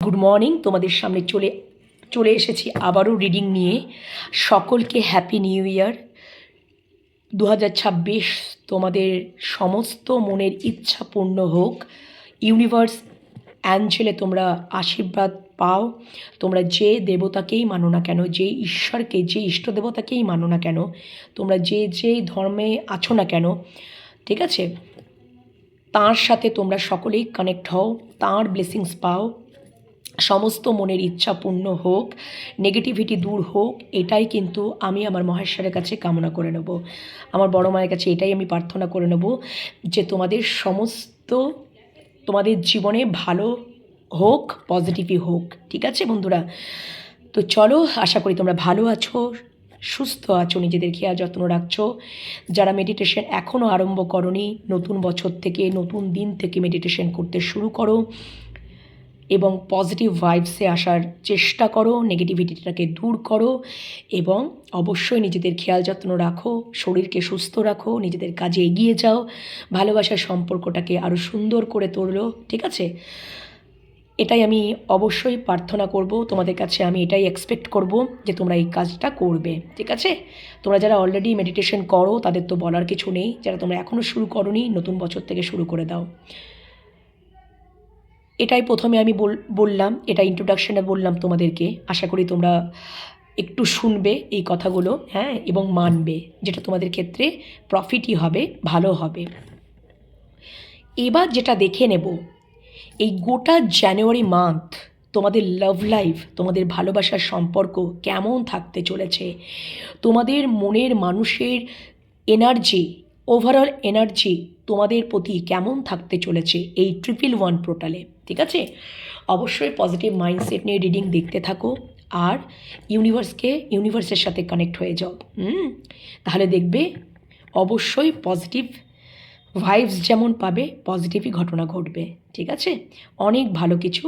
Good morning, তোমাদের সামনে চলে এসেছি আবারও রিডিং নিয়ে। সকলকে হ্যাপি নিউ ইয়ার 2026। তোমাদের সমস্ত মনের ইচ্ছা পূর্ণ হোক। ইউনিভার্স অ্যাঞ্জেলে তোমরা আশীর্বাদ পাও। তোমরা যে দেবতাকেই মানো না কেন, যে ঈশ্বরকে, যে ইষ্ট দেবতাকেই মানো না কেন, তোমরা যে ধর্মে আছো না কেন, ঠিক আছে, তার সাথে তোমরা সকলেই কানেক্ট হও, তার ব্লেসিংস পাও। সমস্ত মনের ইচ্ছা পূর্ণ হোক, নেগেটিভিটি দূর হোক, এটাই কিন্তু আমি আমার মহেশ্বরের কাছে কামনা করে নেব। আমার বড় মায়ের কাছে এটাই আমি প্রার্থনা করে নেব যে তোমাদের সমস্ত তোমাদের জীবনে ভালো হোক, পজিটিভই হোক। ঠিক আছে বন্ধুরা? তো চলো, আশা করি তোমরা ভালো আছো, সুস্থ আছো, নিজেদের খেয়াল যত্ন রাখছো। যারা মেডিটেশন এখনও আরম্ভ করনি, নতুন বছর থেকে, নতুন দিন থেকে মেডিটেশন করতে শুরু করো এবং পজিটিভ ভাইবসে আসার চেষ্টা করো, নেগেটিভিটিটাকে দূর করো এবং অবশ্যই নিজেদের খেয়াল যত্ন রাখো, শরীরকে সুস্থ রাখো, নিজেদের কাজে এগিয়ে যাও, ভালোবাসার সম্পর্কটাকে আরও সুন্দর করে তোলো। ঠিক আছে? এটাই আমি অবশ্যই প্রার্থনা করব তোমাদের কাছে, আমি এটাই এক্সপেক্ট করব যে তোমরা এই কাজটা করবে। ঠিক আছে? তোমরা যারা অলরেডি মেডিটেশন করো তাদের তো বলার কিছু নেই, যারা তোমরা এখনও শুরু করোনি, নতুন বছর থেকে শুরু করে দাও। এটাই প্রথমে আমি বললাম, এটা ইন্ট্রোডাকশনে বললাম তোমাদেরকে। আশা করি তোমরা একটু শুনবে এই কথাগুলো, হ্যাঁ, এবং মানবে, যেটা তোমাদের ক্ষেত্রে প্রফিটই হবে, ভালো হবে। এবার যেটা দেখে নেব, এই গোটা জানুয়ারি মান্থ তোমাদের লাভ লাইফ, তোমাদের ভালোবাসার সম্পর্ক কেমন থাকতে চলেছে, তোমাদের মনের মানুষের এনার্জি, ওভারঅল এনার্জি তোমাদের প্রতি কেমন থাকতে চলেছে এই 111 পোর্টালে। ঠিক আছে? অবশ্যই পজিটিভ মাইন্ডসেট নিয়ে রিডিং দেখতে থাকো আর ইউনিভার্সের সাথে কানেক্ট হয়ে যাও। তাহলে দেখবে অবশ্যই পজিটিভ ভাইবস যেমন পাবে, পজিটিভই ঘটনা ঘটবে। ঠিক আছে? অনেক ভালো কিছু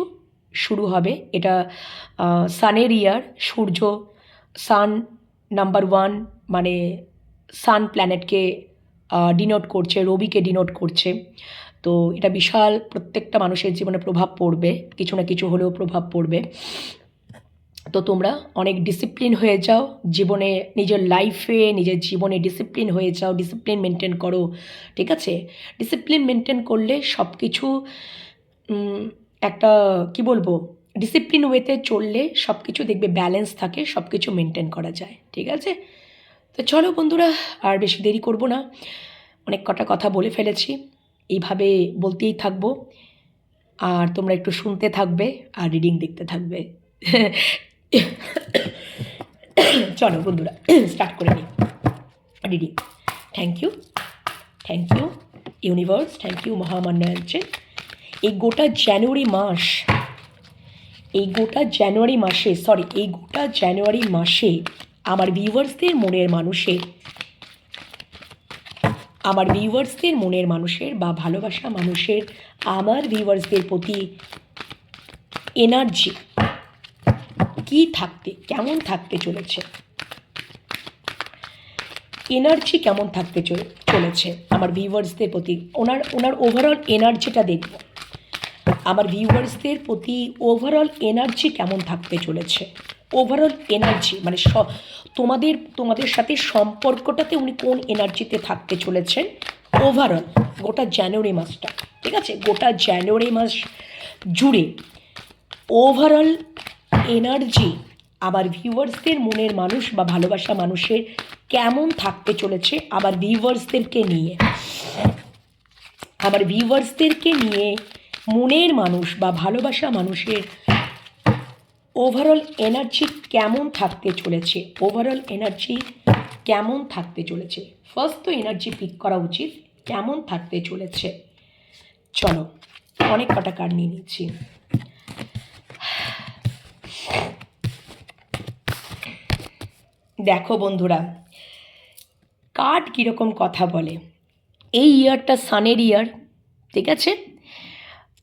শুরু হবে। এটা সানের ইয়ার, সূর্য, সান নাম্বার 1, মানে সান প্ল্যানেটকে ডিনোট করছে, রবিকে ডিনোট করছে। তো এটা বিশাল প্রত্যেকটা মানুষের জীবনে প্রভাব পড়বে, কিছু না কিছু হলেও প্রভাব পড়বে। তো তোমরা অনেক ডিসিপ্লিন হয়ে যাও জীবনে, নিজের লাইফে, নিজের জীবনে ডিসিপ্লিন হয়ে যাও, ডিসিপ্লিন মেনটেন করো। ঠিক আছে? ডিসিপ্লিন মেনটেন করলে সব কিছু একটা কি বলবো, ডিসিপ্লিন ওয়েতে চললে সব কিছু দেখবে ব্যালেন্স থাকে, সব কিছু মেনটেন করা যায়। ঠিক আছে? তো চলো বন্ধুরা, আর বেশি দেরি করব না, অনেক কটা কথা বলে ফেলেছি, এইভাবে বলতেই থাকবো আর তোমরা একটু শুনতে থাকবে আর রিডিং দেখতে থাকবে। চলো বন্ধুরা, স্টার্ট করে নিই reading. Thank you universe, thank you মহামান্য অ্যাঞ্জেল। এই গোটা জানুয়ারি মাসে আমার ভিউয়ার্সদের মনের মানুষের বা ভালোবাসা মানুষের, আমার ভিউয়ার্সদের প্রতি এনার্জি কেমন থাকতে চলেছে, এনার্জি কেমন থাকতে চলেছে আমার ভিউয়ার্সদের প্রতি, ওনার ওভারঅল এনার্জিটা দেখব। আমার ভিউয়ার্সদের প্রতি ওভারঅল এনার্জি কেমন থাকতে চলেছে, ওভারঅল এনার্জি মানে তোমাদের সাথে সম্পর্কটাতে উনি কোন এনার্জিতে থাকতে চলেছেন ওভারঅল গোটা জানুয়ারি মাসটা। ঠিক আছে? গোটা জানুয়ারি মাস জুড়ে ওভারঅল এনার্জি আমার ভিউয়ার্সদের মনের মানুষ বা ভালোবাসা মানুষের কেমন থাকতে চলেছে, আমার ভিউয়ার্সদেরকে নিয়ে মনের মানুষ বা ভালোবাসা মানুষের ওভারঅল এনার্জি কেমন থাকতে চলেছে, ফার্স্ট তো এনার্জি পিক করা উচিত, কেমন থাকতে চলেছে। চলো, অনেক কটা কার্ড নিয়ে নিচ্ছি। দেখো বন্ধুরা, কার্ড কীরকম কথা বলে। এই ইয়ারটা সানের ইয়ার। ঠিক আছে?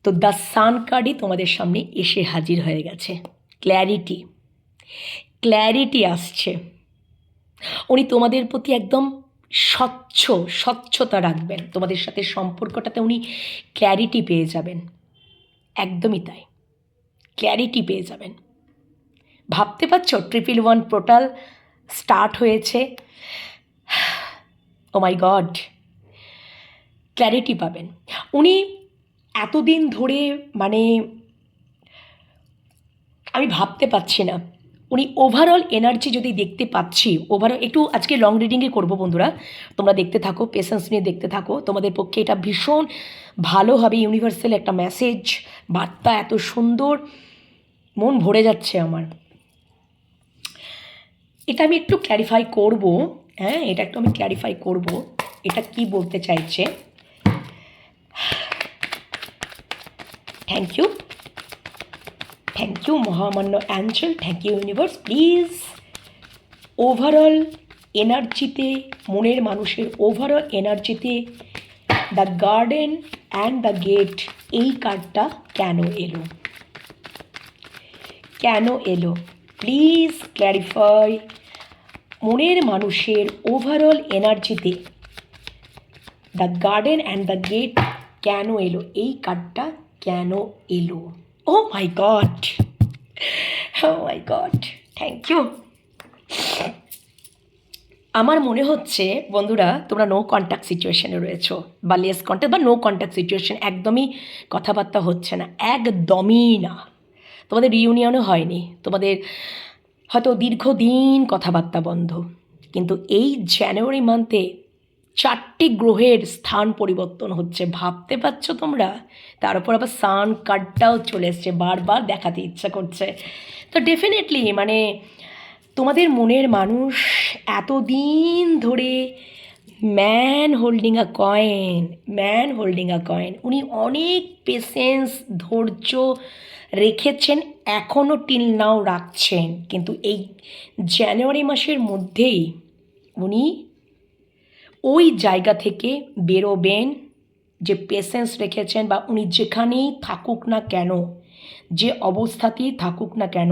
তো দ্য সান কার্ডই তোমাদের সামনে এসে হাজির হয়ে গেছে। ক্ল্যারিটি আসছে। উনি তোমাদের প্রতি একদম স্বচ্ছতা রাখবেন, তোমাদের সাথে সম্পর্কটাতে উনি ক্ল্যারিটি পেয়ে যাবেন। একদমই তাই, ক্ল্যারিটি পেয়ে যাবেন। ভাবতে পারছো 111 পোর্টাল স্টার্ট হয়েছে। ও মাই গড, ক্ল্যারিটি পাবেন। উনি এতদিন ধরে মানে আমি ভাবতে পারছি না, উনি ওভারঅল এনার্জি যদি দেখতে পাচ্ছি, ওভারঅল একটু আজকে লং রিডিংয়ে করবো বন্ধুরা, তোমরা দেখতে থাকো, পেশেন্স নিয়ে দেখতে থাকো। তোমাদের পক্ষে এটা ভীষণ ভালো হবে। ইউনিভার্সাল একটা মেসেজ, বার্তা এত সুন্দর, মন ভরে যাচ্ছে আমার। এটা আমি একটু ক্ল্যারিফাই করব। হ্যাঁ, এটা একটু আমি ক্ল্যারিফাই করব, এটা কি বলতে চাইছে। থ্যাংক ইউ, থ্যাংক ইউ মহামান্য angel, thank you universe. Please overall এনার্জিতে, মনের মানুষের ওভারঅল এনার্জিতে the garden and the gate, এই কার্ডটা কেন এলো, কেন এলো? Please clarify. মনের মানুষের ওভারঅল এনার্জিতে the garden and the gate কেন এলো, এই কার্ডটা কেন এলো? Oh my God, oh my God, thank you. আমার মনে হচ্ছে বন্ধুরা তোমরা নো কন্ট্যাক্ট সিচুয়েশনে রয়েছো, বা লেস কন্ট্যাক্ট বা নো কন্ট্যাক্ট সিচুয়েশন, একদমই কথাবার্তা হচ্ছে না, একদমই না। তোমাদের রিইউনিয়নও হয়নি, তোমাদের হয়তো দীর্ঘদিন কথাবার্তা বন্ধ, কিন্তু এই জানুয়ারি মান্থে 4টি গ্রহের স্থান পরিবর্তন হচ্ছে, ভাবতে পারছো তোমরা? তার উপর আবার সান কার্ডটাও চলে এসছে, বারবার দেখাতে ইচ্ছা করছে। তো ডেফিনেটলি মানে তোমাদের মনের মানুষ এতদিন ধরে ম্যান হোল্ডিং আ কয়েন, ম্যান হোল্ডিং আ কয়েন, উনি অনেক পেশেন্স, ধৈর্য রেখেছেন, এখনও টিল নাও রাখছেন, কিন্তু এই জানুয়ারি মাসের মধ্যেই উনি ওই জায়গা থেকে বেরোবেন। যে পেশেন্স রেখেছেন, বা উনি যেখানেই থাকুক না কেন, যে অবস্থাতেই থাকুক না কেন,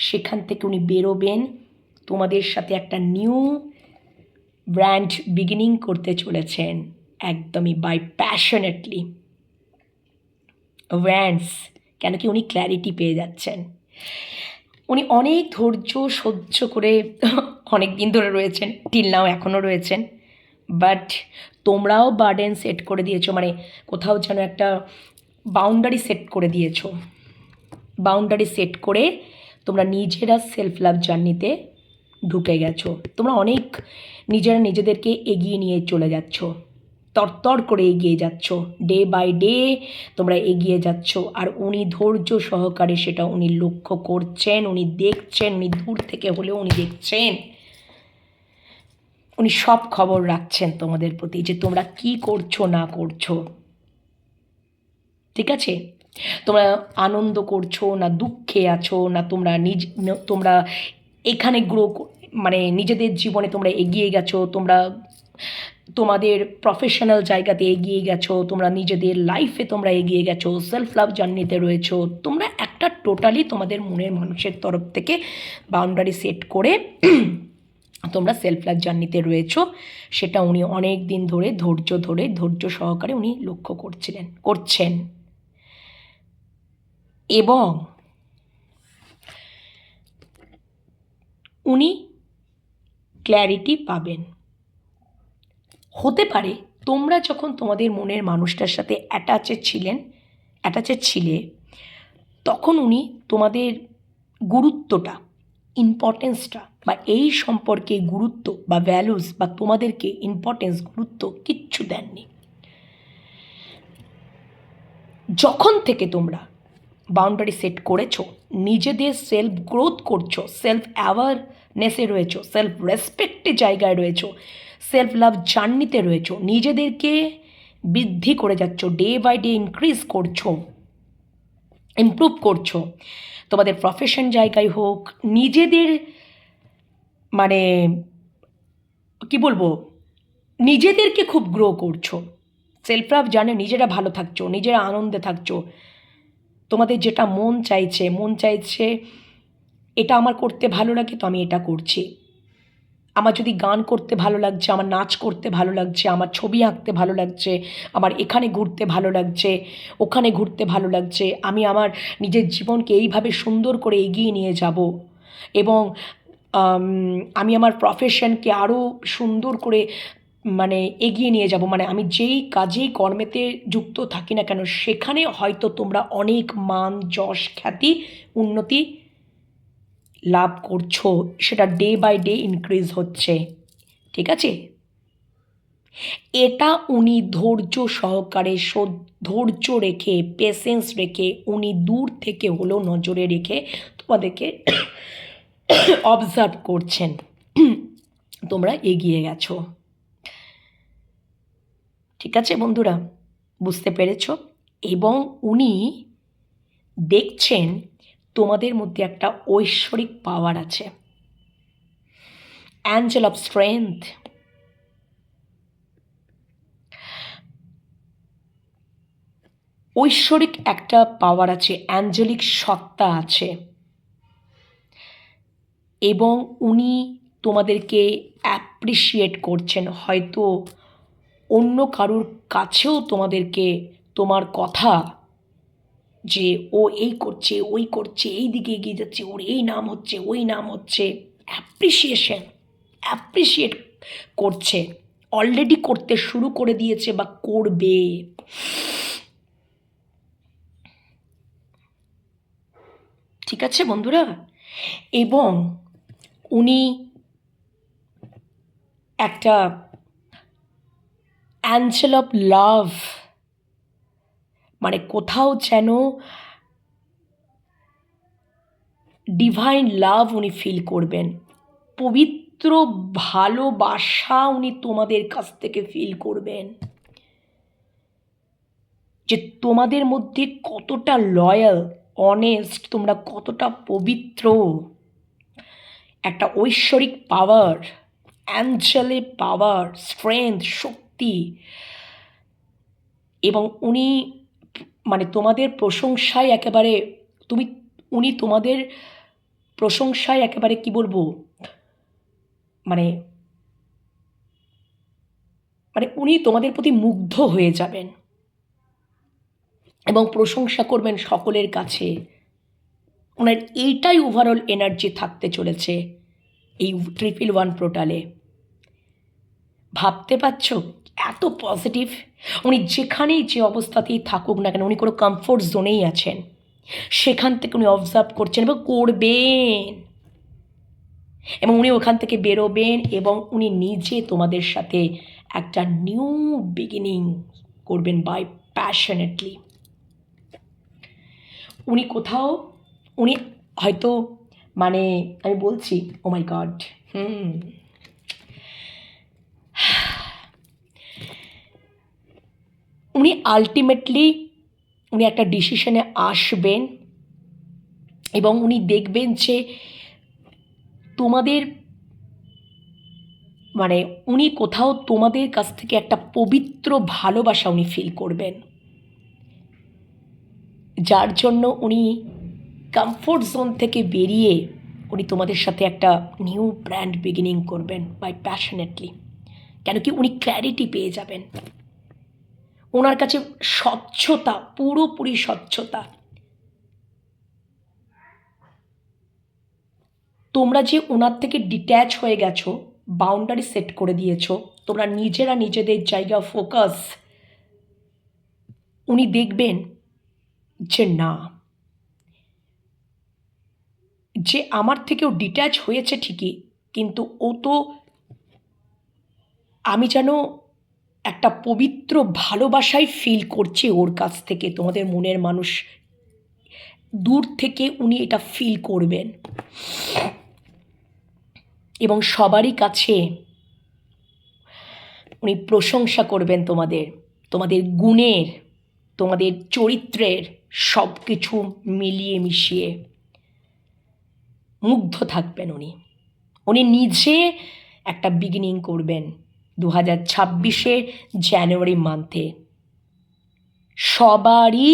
সেখান থেকে উনি বেরোবেন, তোমাদের সাথে একটা নিউ ব্র্যান্ড বিগিনিং করতে চলেছেন, একদমই বাই প্যাশনেটলি ওয়ান্স। কেন কি উনি ক্ল্যারিটি পেয়ে যাচ্ছেন, উনি অনেক ধৈর্য সহ্য করে অনেক দিন ধরে রয়েছেন, টিল নাও এখনও রয়েছেন, বাট তোমরাও বার্ডেন সেট করে দিয়েছো, মানে কোথাও যেন একটা বাউন্ডারি সেট করে দিয়েছো, বাউন্ডারি সেট করে তোমরা নিজেরা সেলফ লাভ জার্নিতে ঢুকে গেছো। তোমরা অনেক নিজেরা নিজেদেরকে এগিয়ে নিয়ে চলে যাচ্ছ, তরতর করে এগিয়ে যাচ্ছ, ডে বাই ডে তোমরা এগিয়ে যাচ্ছ। আর উনি ধৈর্য সহকারে সেটা উনি লক্ষ্য করছেন, উনি দেখছেন, উনি দূর থেকে হলেও উনি দেখছেন, উনি সব খবর রাখছেন তোমাদের প্রতি, যে তোমরা কি করছো না করছো, ঠিক আছে? তোমরা আনন্দ করছো না দুঃখে আছো, না তোমরা এখানে মানে নিজেদের জীবনে তোমরা এগিয়ে গেছো, তোমরা তোমাদের প্রফেশনাল জায়গাতে এগিয়ে গেছো, তোমরা নিজেদের লাইফে তোমরা এগিয়ে গেছো, সেলফ লাভ জার্নিতে রয়েছো, তোমরা একটা টোটালি তোমাদের মনের মানুষের তরফ থেকে বাউন্ডারি সেট করে তোমরা সেলফ লাভ জার্নিতে রয়েছো। সেটা উনি অনেক দিন ধরে ধৈর্য সহকারে উনি লক্ষ্য করছেন, এবং উনি ক্ল্যারিটি পাবেন। হতে পারে তোমরা যখন তোমাদের মনের মানুষটার সাথে অ্যাটাচে ছিলে, তখন উনি তোমাদের গুরুত্বটা, ইম্পর্টেন্সটা, বা এই সম্পর্কে গুরুত্ব বা ভ্যালুস, বা তোমাদেরকে ইম্পর্টেন্স, গুরুত্ব কিচ্ছু দেননি। যখন থেকে তোমরা বাউন্ডারি সেট করেছো, নিজেদের সেলফ গ্রোথ করছো, সেলফ অ্যাওয়ারনেসে রয়েছো, সেলফ রেসপেক্টের জায়গায় রয়েছো, সেলফ লাভ জার্নিতে রয়েছো, নিজেদেরকে বৃদ্ধি করে যাচ্ছ, ডে বাই ডে ইনক্রিজ করছো, ইমপ্রুভ করছো, তোমাদের প্রফেশন জায়গায় হোক, নিজেদের মানে কি বলবো, নিজেদেরকে খুব গ্রো করছো, সেলফ লাভ জানে, নিজেরা ভালো থাকছো, নিজেরা আনন্দে থাকছো, তোমাদের যেটা মন চাইছে এটা আমার করতে ভালো লাগে, তো আমি এটা করছি, আমার যদি গান করতে ভালো লাগছে, আমার নাচ করতে ভালো লাগছে, আমার ছবি আঁকতে ভালো লাগছে, আমার এখানে ঘুরতে ভালো লাগছে, ওখানে ঘুরতে ভালো লাগছে, আমি আমার নিজের জীবনকে এইভাবে সুন্দর করে এগিয়ে নিয়ে যাব এবং আমি আমার প্রফেশনকে আরও সুন্দর করে মানে এগিয়ে নিয়ে যাব, মানে আমি যেই কাজেই কর্মেতে যুক্ত থাকি না কেন সেখানে হয়তো তোমরা অনেক মান, যশ, খ্যাতি, উন্নতি লাভ করছো, সেটা ডে বাই ডে ইনক্রিজ হচ্ছে। ঠিক আছে, এটা উনি ধৈর্য সহকারে ধৈর্য রেখে পেশেন্স রেখে উনি দূর থেকে হলেও নজরে রেখে তোমাদেরকে অবজার্ভ করছেন, তোমরা এগিয়ে গেছো। ঠিক আছে বন্ধুরা, বুঝতে পেরেছ? এবং উনি দেখছেন তোমাদের মধ্যে একটা ঐশ্বরিক পাওয়ার আছে, অ্যাঞ্জেল অফ স্ট্রেংথ। ঐশ্বরিক একটা পাওয়ার আছে, অ্যাঞ্জেলিক সত্তা আছে, এবং উনি তোমাদেরকে অ্যাপ্রিসিয়েট করছেন। হয়তো অন্য কারুর কাছেও তোমাদেরকে তোমার কথা, যে ও এই করছে, ওই করছে, এই দিকে এগিয়ে যাচ্ছে, ওর এই নাম হচ্ছে, ওই নাম হচ্ছে, অ্যাপ্রিসিয়েট করছে, অলরেডি করতে শুরু করে দিয়েছে বা করবে। ঠিক আছে বন্ধুরা, এবং উনি একটা অ্যাঞ্জেল অফ লাভ, মানে কোথাও যেন ডিভাইন লাভ উনি ফিল করবেন, পবিত্র ভালোবাসা উনি তোমাদের কাছ থেকে ফিল করবেন, যে তোমাদের মধ্যে কতটা লয়াল, অনেস্ট, তোমরা কতটা পবিত্র। একটা ঐশ্বরিক পাওয়ার, অ্যাঞ্জেলের পাওয়ার, স্ট্রেংথ, শক্তি, এবং উনি মানে তোমাদের প্রশংসায় একেবারে উনি তোমাদের প্রশংসায় একেবারে কি বলবো, মানে মানে উনি তোমাদের প্রতি মুগ্ধ হয়ে যাবেন এবং প্রশংসা করবেন সকলের কাছে। ওনার এইটাই ওভারঅল এনার্জি থাকতে চলেছে এই 111 পোর্টালে। ভাবতে পারছো এত পজিটিভ? উনি যেখানেই যে অবস্থাতেই থাকুক না কেন, উনি কোনো কমফোর্ট জোনেই আছেন, সেখান থেকে উনি অবজার্ভ করছেন এবং করবেন, এবং উনি ওখান থেকে বেরোবেন এবং উনি নিজে তোমাদের সাথে একটা নিউ বিগিনিং করবেন বাই প্যাশনেটলি। উনি কোথাও উনি হয়তো মানে আমি বলছি, ও মাই গড, উনি আলটিমেটলি উনি একটা ডিসিশনে আসবেন এবং উনি দেখবেন যে তোমাদের মানে উনি কোথাও তোমাদের কাছ থেকে একটা পবিত্র ভালোবাসা উনি ফিল করবেন, যার জন্য উনি কমফোর্ট জোন থেকে বেরিয়ে উনি তোমাদের সাথে একটা নিউ ব্র্যান্ড বিগিনিং করবেন বাই প্যাশনেটলি। কেন কি উনি ক্ল্যারিটি পেয়ে যাবেন, ওনার কাছে স্বচ্ছতা, পুরোপুরি স্বচ্ছতা। তোমরা যে ওনার থেকে ডিট্যাচ হয়ে গেছো, বাউন্ডারি সেট করে দিয়েছো, তোমরা নিজেরা নিজেদের জায়গা ফোকাস, উনি দেখবেন যে না, যে আমার থেকেও ডিট্যাচ হয়েছে ঠিকই, কিন্তু ও তো আমি যেন একটা পবিত্র ভালোবাসাই ফিল করছি ওর কাছ থেকে, তোমাদের মনের মানুষ দূর থেকে উনি এটা ফিল করবেন এবং সবারই কাছে উনি প্রশংসা করবেন তোমাদের, তোমাদের গুণের, তোমাদের চরিত্রের, সব কিছু মিলিয়ে মিশিয়ে মুগ্ধ থাকবেন উনি। উনি নিজে একটা বিগিনিং করবেন 2026 জানুয়ারি মান্থে। সবারই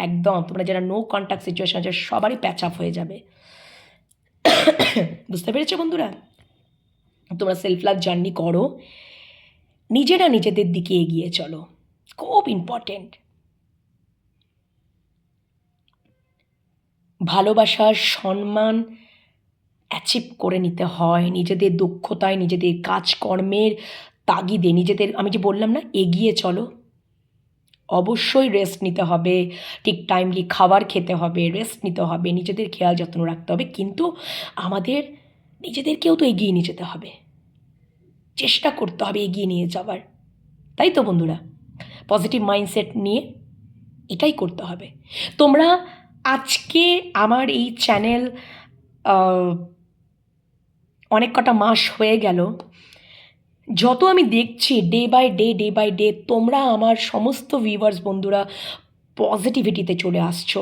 একদম, তোমরা যারা নো কন্ট্যাক্ট সিচুয়েশন আছে সবারই প্যাচ আপ হয়ে যাবে। বুঝতে পেরেছো বন্ধুরা? তোমরা সেলফ লাভ জার্নি করো, নিজেরা নিজেদের দিকে এগিয়ে চলো, খুব ইম্পর্টেন্ট। ভালোবাসার সম্মান অ্যাচিভ করে নিতে হয় নিজেদের দক্ষতায়, নিজেদের কাজকর্মের তাগিদে, নিজেদের, আমি যে বললাম না, এগিয়ে চলো। অবশ্যই রেস্ট নিতে হবে, ঠিক টাইমলি খাবার খেতে হবে, রেস্ট নিতে হবে, নিজেদের খেয়াল যত্ন রাখতে হবে, কিন্তু আমাদের নিজেদেরকেও তো এগিয়ে নিয়ে যেতে হবে, চেষ্টা করতে হবে এগিয়ে নিয়ে যাওয়ার, তাই তো বন্ধুরা? পজিটিভ মাইন্ডসেট নিয়ে এটাই করতে হবে। তোমরা আজকে আমার এই চ্যানেল অনেক কটা মাস হয়ে গেল, যত আমি দেখছি ডে বাই ডে তোমরা আমার সমস্ত ভিউয়ার্স বন্ধুরা পজিটিভিটিতে চলে আসছো,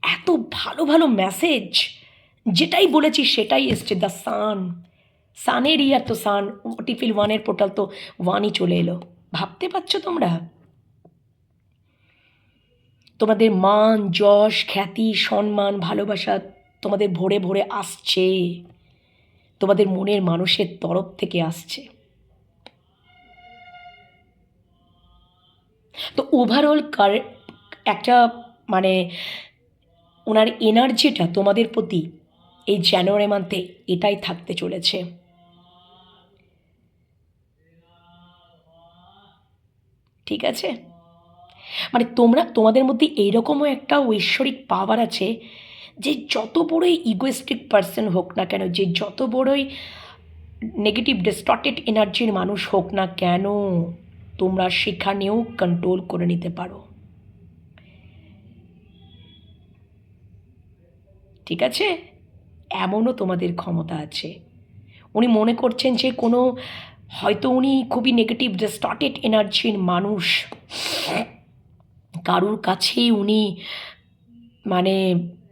এত ভালো ভালো মেসেজ, যেটাই বলেছি সেটাই এসছে। দ্য সানের ইয়ার তো সান, টিফিল 1-এর পোর্টাল তো 1-ই চলে এলো, ভাবতে পারছো তোমরা? তোমাদের মান, যশ, খ্যাতি, সম্মান, ভালোবাসা তোমাদের ভরে ভরে আসছে, তোমাদের মনের মানুষের তরফ থেকে আসছে। তো ওভারঅল একটা মানে ওনার এনার্জিটা তোমাদের প্রতি এই জানুয়ারি মান্থে এটাই থাকতে চলেছে। ঠিক আছে, মানে তোমাদের মধ্যে এইরকমও একটা ঐশ্বরিক পাওয়ার আছে যে যত বড়ই ইগোয়েস্টিক পার্সন হোক না কেন, যে যত বড়ই নেগেটিভ ডিস্টর্টেড এনার্জির মানুষ হোক না কেন, তোমরা সেখানেও কন্ট্রোল করে নিতে পারো। ঠিক আছে, এমনও তোমাদের ক্ষমতা আছে। উনি মনে করছেন যে কোনো, হয়তো উনি খুবই নেগেটিভ ডিস্টর্টেড এনার্জির মানুষ, কারুর কাছেই উনি মানে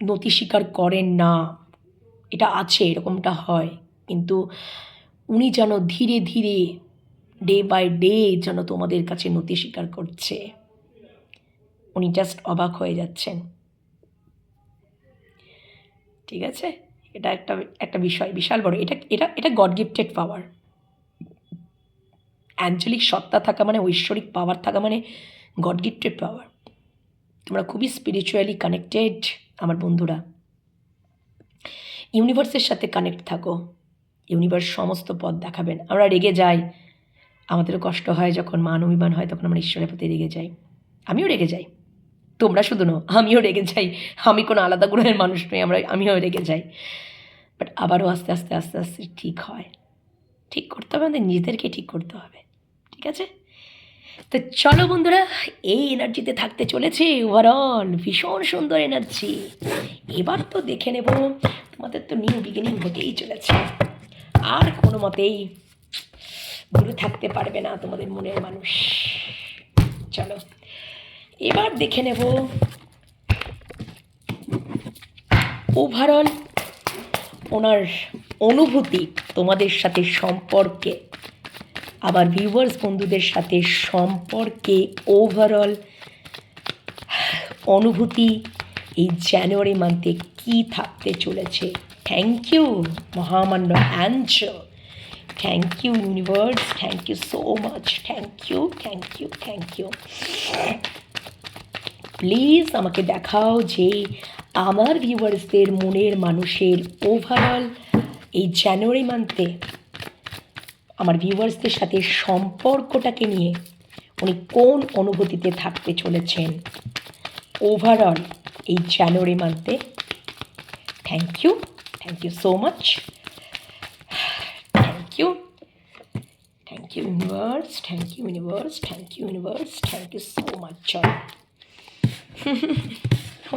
নতি স্বীকার করেন না, এটা আছে, এরকমটা হয়, কিন্তু উনি যেন ধীরে ধীরে ডে বাই ডে যেন তোমাদের কাছে নতি স্বীকার করছে, উনি জাস্ট অবাক হয়ে যাচ্ছেন। ঠিক আছে, এটা একটা একটা বিষয় বিশাল বড়, এটা এটা এটা গড গিফটেড পাওয়ার। অ্যাঞ্জেলিক সত্তা থাকা মানে, ঐশ্বরিক পাওয়ার থাকা মানে গড গিফটেড পাওয়ার। তোমরা খুবই স্পিরিচুয়ালি কানেক্টেড আমার বন্ধুরা, ইউনিভার্সের সাথে কানেক্ট থাকো, ইউনিভার্স সমস্ত পথ দেখাবেন। আমরা রেগে যাই, আমাদেরও কষ্ট হয়, যখন মান অভিমান হয় তখন আমরা ঈশ্বরের প্রতি রেগে যাই, আমিও রেগে যাই, তোমরা শুধু নও, আমিও রেগে যাই, আমি কোনো আলাদা গ্রহের মানুষ নই, আমিও রেগে যাই, বাট আবারও আস্তে আস্তে আস্তে আস্তে ঠিক হয়। ঠিক করতে হবে, আমাদের নিজেদেরকে ঠিক করতে হবে। ঠিক আছে, তো চলো বন্ধুরা, এই এনার্জিতে থাকতে চলেছে ওভারঅল ভীষণ সুন্দর এনার্জি। এবার তো দেখে নেব, তোমাদের তো নিউ বিগিনিং হতেই চলেছে, আর কোনো মতেই দূরে থাকতে পারবে না তোমাদের মনের মানুষ। চলো এবার দেখে নেব ওভারঅল ওনার অনুভূতি তোমাদের সাথে সম্পর্কে, আবার ভিউয়ার্স বন্ধুদের সাথে সম্পর্কে ওভারঅল অনুভূতি এই জানুয়ারি মান্থে কী থাকতে চলেছে। থ্যাংক ইউ মহামান্য angel, thank you universe, thank you so much, thank you thank you thank you. Please আমাকে দেখাও যে আমার ভিউয়ার্সদের মনের মানুষের ওভারঅল এই জানুয়ারি মান্থে আমার ভিউয়ার্সদের সাথে সম্পর্কটাকে নিয়ে উনি কোন অনুভূতিতে থাকতে চলেছেন ওভারঅল এই জানুয়ারি মান্থে। Thank you so much, thank you universe, thank you universe, thank you universe, thank you so much. চলো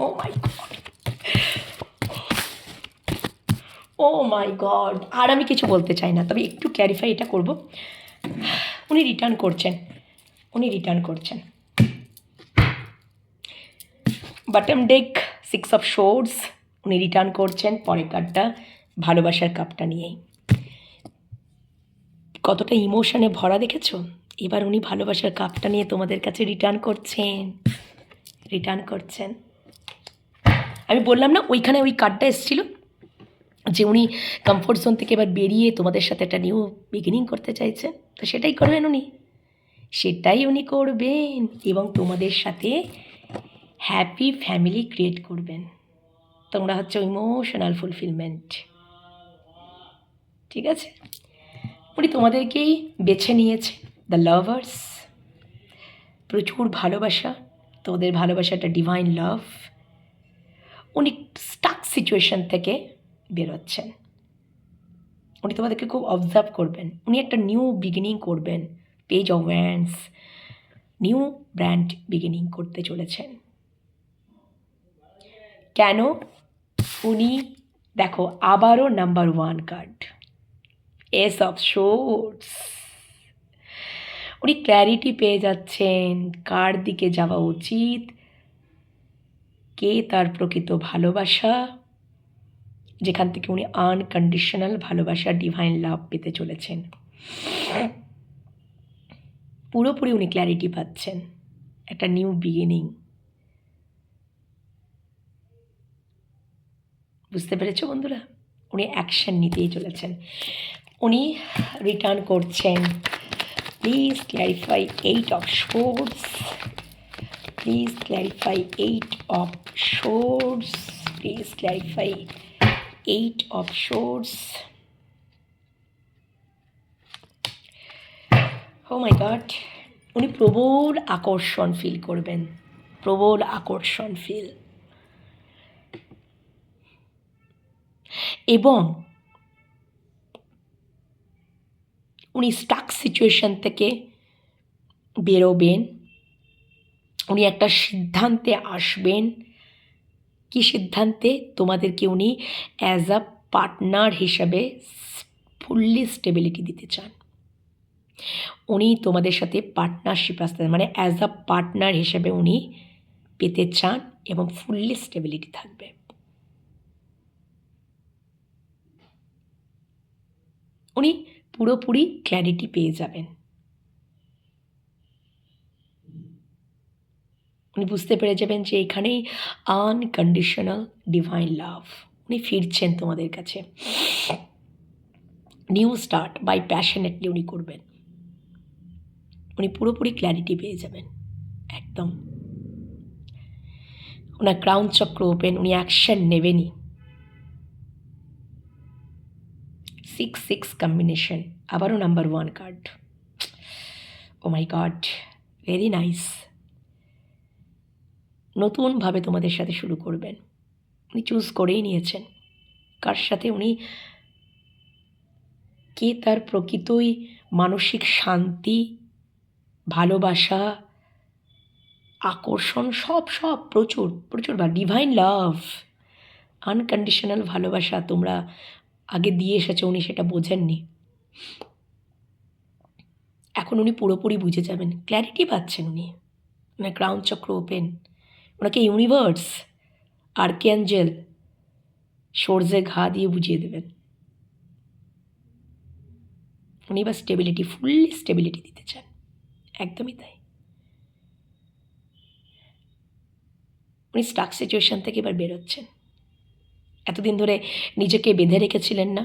oh my God, oh my god, আর আমি কিছু বলতে চাই না, তবে একটু ক্ল্যারিফাই এটা করব, উনি রিটার্ন করছেন। বটম ডেক 6 অফ শোর্স, উনি রিটার্ন করছেন পরের কার্ডটা ভালোবাসার কাপটা নিয়েই। কতটা ইমোশনে ভরা দেখেছো? এবার উনি ভালোবাসার কাপটা নিয়ে তোমাদের কাছে রিটার্ন করছেন। আমি বললাম না ওইখানে ওই কার্ডটা এসেছিল, যে উনি কমফোর্ট জোন থেকে এবার বেরিয়ে তোমাদের সাথে একটা নিউ বিগিনিং করতে চাইছেন, তো সেটাই করবেন উনি, সেটাই উনি করবেন এবং তোমাদের সাথে হ্যাপি ফ্যামিলি ক্রিয়েট করবেন। তোমরা হচ্ছে ইমোশনাল ফুলফিলমেন্ট, ঠিক আছে? উনি তোমাদেরকেই বেছে নিয়েছে, দ্য লাভার্স। প্রচুর ভালোবাসা, তোমাদের ভালোবাসাটা ডিভাইন লাভ। উনি স্টাক সিচুয়েশন থেকে বেরোচ্ছেন, উনি তোমাদেরকে খুব অবজার্ভ করবেন, উনি একটা নিউ বিগিনিং করবেন, page of wands, new brand beginning করতে চলেছেন। কেন? উনি দেখো আবারও number 1 card, S of swords. উনি ক্ল্যারিটি পেয়ে যাচ্ছেন কার দিকে যাওয়া উচিত, কে তার প্রকৃত ভালোবাসা, যেখান থেকে উনি আনকন্ডিশনাল ভালোবাসা ডিভাইন লাভ পেতে চলেছেন। পুরোপুরি উনি ক্ল্যারিটি পাচ্ছেন, একটা নিউ বিগিনিং। বুঝতে পেরেছো বন্ধুরা? উনি অ্যাকশন নিতেই চলেছেন, উনি রিটার্ন করছেন। Please clarify 8 of swords, please clarify 8 of swords, please clarify 8 of swords. Oh my god, উনি প্রবল আকর্ষণ ফিল করবেন, প্রবল আকর্ষণ ফিল, এবং উনি স্টাক সিচুয়েশন থেকে বেরোবেন, উনি একটা সিদ্ধান্তে আসবেন। কি সিদ্ধান্তে? তোমাদেরকে উনি অ্যাজ আ পার্টনার হিসাবে ফুললি স্টেবিলিটি দিতে চান। উনি তোমাদের সাথে পার্টনারশিপ আসতে, মানে অ্যাজ আ পার্টনার হিসেবে উনি পেতে চান এবং ফুললি স্টেবিলিটি থাকবে। উনি পুরোপুরি ক্ল্যারিটি পেয়ে যাবেন, উনি বুঝতে পেরে যাবেন যে এখানেই আনকন্ডিশনাল ডিভাইন লাভ, উনি ফিরছেন তোমাদের কাছে। নিউ স্টার্ট বাই প্যাশনেটলি উনি করবেন, উনি পুরোপুরি ক্ল্যারিটি পেয়ে যাবেন একদম। ওনার ক্রাউন চক্র ওপেন, উনি অ্যাকশন নেবেনই। 6-6 কম্বিনেশন, আবারও number 1 card. O my god, very nice. নতুনভাবে তোমাদের সাথে শুরু করবেন, উনি চুজ করেই নিয়েছেন কার সাথে উনি, কে তার প্রকৃতই মানসিক শান্তি, ভালোবাসা, আকর্ষণ, সব সব প্রচুর প্রচুর, বা ডিভাইন লাভ, আনকন্ডিশনাল ভালোবাসা তোমরা আগে দিয়ে এসেছো, উনি সেটা বোঝেননি, এখন উনি পুরোপুরি বুঝে যাবেন, ক্ল্যারিটি পাচ্ছেন উনি। ওনার ক্রাউন চক্র ওপেন, ওনাকে ইউনিভার্স, আর্কেঞ্জেল, সূর্যের ঘা দিয়ে বুঝিয়ে দেবেন। উনি বা স্টেবিলিটি, ফুললি স্টেবিলিটি দিতে চান, একদমই তাই। উনি স্টাক সিচুয়েশান থেকে এবার বেরোচ্ছেন। এতদিন ধরে নিজেকে বেঁধে রেখেছিলেন না,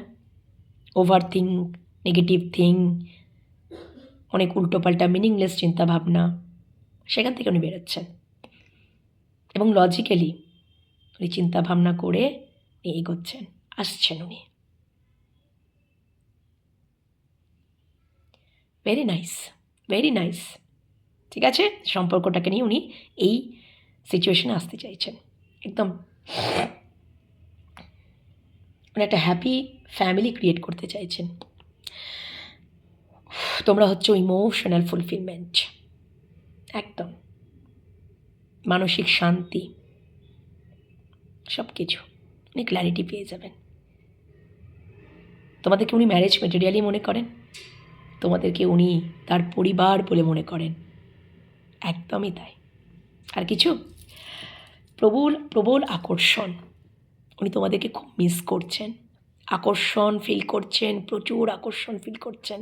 ওভার থিঙ্ক, নেগেটিভ থিং, অনেক উল্টোপাল্টা মিনিংলেস চিন্তাভাবনা, সেখান থেকে উনি বেরোচ্ছেন এবং লজিক্যালি উনি চিন্তাভাবনা করে এগোচ্ছেন, আসছেন উনি। Very nice, very nice. ঠিক আছে, সম্পর্কটাকে নিয়ে উনি এই সিচুয়েশনে আসতে চাইছেন একদম, উনি একটা হ্যাপি ফ্যামিলি ক্রিয়েট করতে চাইছেন। তোমরা হচ্ছে ইমোশনাল ফুলফিলমেন্ট, একদম মানসিক শান্তি, সব কিছু উনি ক্ল্যারিটি পেয়ে যাবেন। তোমাদেরকে উনি ম্যারেজ মেটেরিয়ালই মনে করেন, তোমাদেরকে উনি তার পরিবার বলে মনে করেন, একদমই তাই। আর কিছু? প্রবল প্রবল আকর্ষণ, উনি তোমাদেরকে খুব মিস করছেন, আকর্ষণ ফিল করছেন, প্রচুর আকর্ষণ ফিল করছেন,